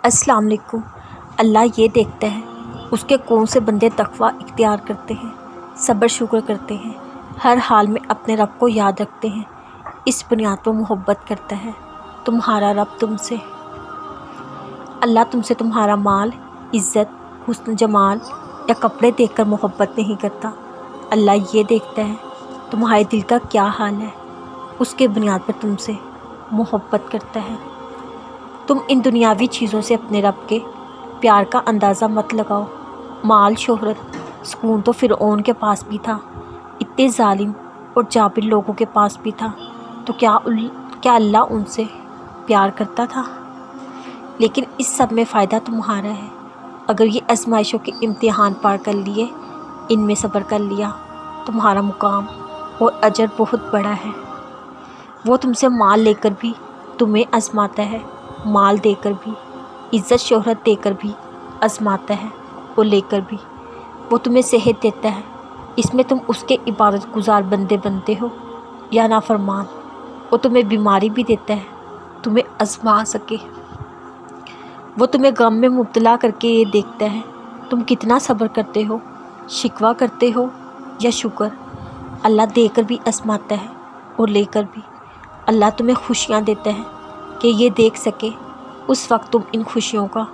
अस्सलाम वालेकुम। अल्लाह ये देखता है उसके कौन से बंदे तक़वा इख्तियार करते हैं, सब्र शुक्र करते हैं, हर हाल में अपने रब को याद रखते हैं, इस बुनियाद पर मोहब्बत करता है तुम्हारा रब तुमसे। अल्लाह तुमसे तुम्हारा माल, इज़्ज़त, हुस्न जमाल या कपड़े देखकर मोहब्बत नहीं करता। अल्लाह ये देखता है तुम्हारे दिल का क्या हाल है, उसके बुनियाद पर तुमसे मोहब्बत करता है। तुम इन दुनियावी चीज़ों से अपने रब के प्यार का अंदाज़ा मत लगाओ। माल, शोहरत, सुकून तो फ़िरऔन के पास भी था, इतने जालिम और जाबिर लोगों के पास भी था, तो क्या अल्लाह उनसे प्यार करता था? लेकिन इस सब में फ़ायदा तुम्हारा है अगर ये आजमाइशों के इम्तिहान पार कर लिए, इनमें सब्र कर लिया। तुम्हारा मुकाम और अजर बहुत बड़ा है। वो तुमसे माल लेकर भी तुम्हें आजमाता है, माल देकर भी, इज़्ज़त शोहरत देकर भी आजमाता है और लेकर भी। वो तुम्हें सेहत देता है, इसमें तुम उसके इबादत गुजार बंदे बनते हो या नाफरमान। वो तुम्हें बीमारी भी देता है तुम्हें आजमा सके। वो तुम्हें गम में मुब्तला करके ये देखता है तुम कितना सब्र करते हो, शिकवा करते हो या शुक्र। अल्लाह देकर भी आजमाता है और लेकर भी। अल्लाह तुम्हें खुशियाँ देता है कि ये देख सके उस वक्त तुम इन खुशियों का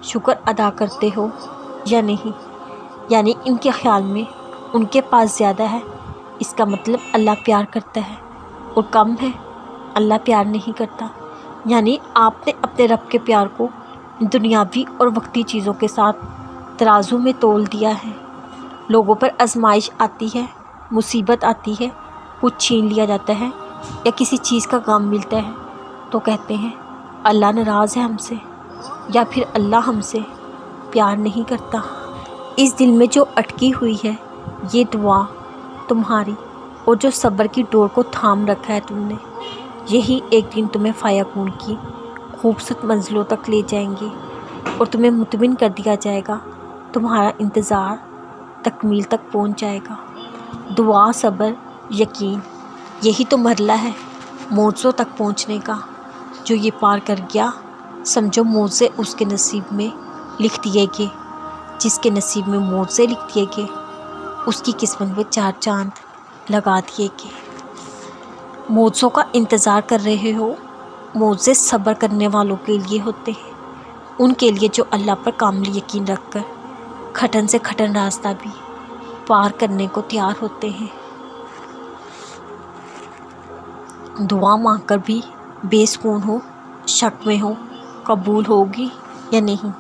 शुक्र अदा करते हो या नहीं। यानी इनके ख़्याल में उनके पास ज़्यादा है, इसका मतलब अल्लाह प्यार करता है, और कम है, अल्लाह प्यार नहीं करता। यानी आपने अपने रब के प्यार को दुनियावी और वक्ती चीज़ों के साथ तराजू में तोल दिया है। लोगों पर आजमाइश आती है, मुसीबत आती है, कुछ छीन लिया जाता है या किसी चीज़ का गम मिलता है तो कहते हैं अल्लाह नाराज़ है हमसे, या फिर अल्लाह हमसे प्यार नहीं करता। इस दिल में जो अटकी हुई है ये दुआ तुम्हारी, और जो सब्र की डोर को थाम रखा है तुमने, यही एक दिन तुम्हें फ़ायकून की खूबसूरत मंजिलों तक ले जाएंगी और तुम्हें मुतमिन कर दिया जाएगा। तुम्हारा इंतज़ार तकमील तक पहुंच जाएगा। दुआ, सब्र, यकीन, यही तो मरला है मौज़ों तक पहुंचने का। जो ये पार कर गया समझो मौज़े उसके नसीब में लिख दिए गए। जिसके नसीब में मौज़े लिख दिए गए उसकी किस्मत में 4 चांद लगा दिए गए। मौज़ों का इंतज़ार कर रहे हो, मौज़े सब्र करने वालों के लिए होते हैं, उनके लिए जो अल्लाह पर कामिल यकीन रखकर खटन से खटन रास्ता भी पार करने को तैयार होते हैं। दुआ मांगकर भी बेसुकून हो, शक में हो, कबूल होगी या नहीं।